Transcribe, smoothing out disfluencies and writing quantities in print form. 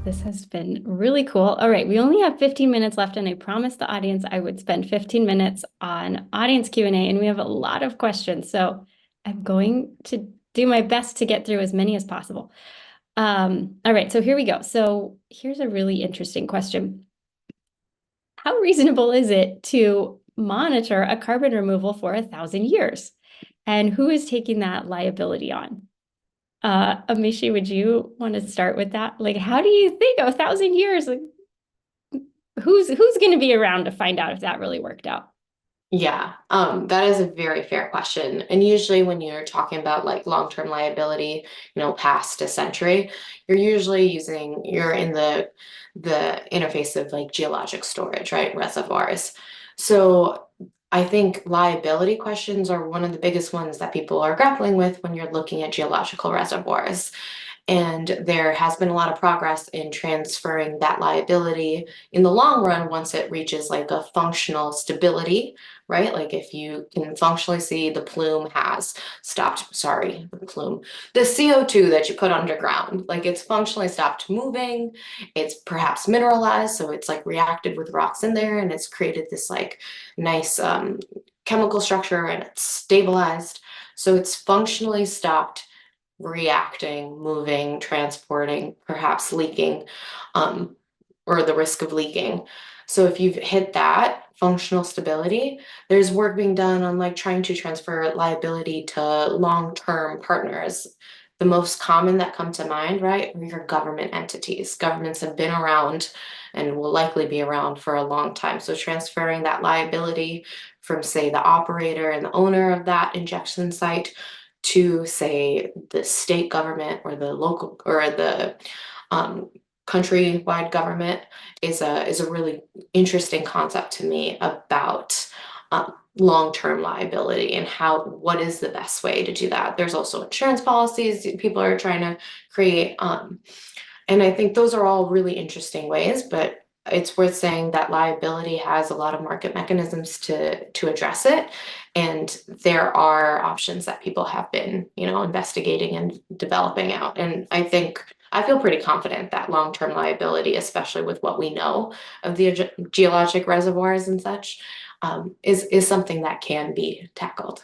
This has been really cool. All right, we only have 15 minutes left, and I promised the audience I would spend 15 minutes on audience Q&A, and we have a lot of questions. So I'm going to do my best to get through as many as possible. All right, so here we go. So here's a really interesting question. How reasonable is it to monitor a carbon removal for 1,000 years? And who is taking that liability on? Amishi, would you want to start with that? Like, how do you think 1,000 years? Like, who's going to be around to find out if that really worked out? Yeah, that is a very fair question. And usually when you're talking about like long-term liability, past a century, you're in the interface of like geologic storage, right? Reservoirs. So I think liability questions are one of the biggest ones that people are grappling with when you're looking at geological reservoirs. And there has been a lot of progress in transferring that liability in the long run once it reaches like a functional stability, right? Like if you can functionally see the plume has stopped, sorry, the plume, the CO2 that you put underground, like it's functionally stopped moving. It's perhaps mineralized, so it's like reacted with rocks in there and it's created this like nice chemical structure and it's stabilized. So it's functionally stopped reacting, moving, transporting, perhaps leaking, um, or the risk of leaking. So if you've hit that functional stability, there's work being done on like trying to transfer liability to long-term partners. The most common that come to mind, right, are your government entities. Governments have been around and will likely be around for a long time. So transferring that liability from, say, the operator and the owner of that injection site to, say, the state government or the local or the um, countrywide government is a really interesting concept to me about long-term liability and what is the best way to do that. There's also insurance policies people are trying to create, and I think those are all really interesting ways, but it's worth saying that liability has a lot of market mechanisms to address it. And there are options that people have been, investigating and developing out. And I feel pretty confident that long-term liability, especially with what we know of the geologic reservoirs and such, is something that can be tackled.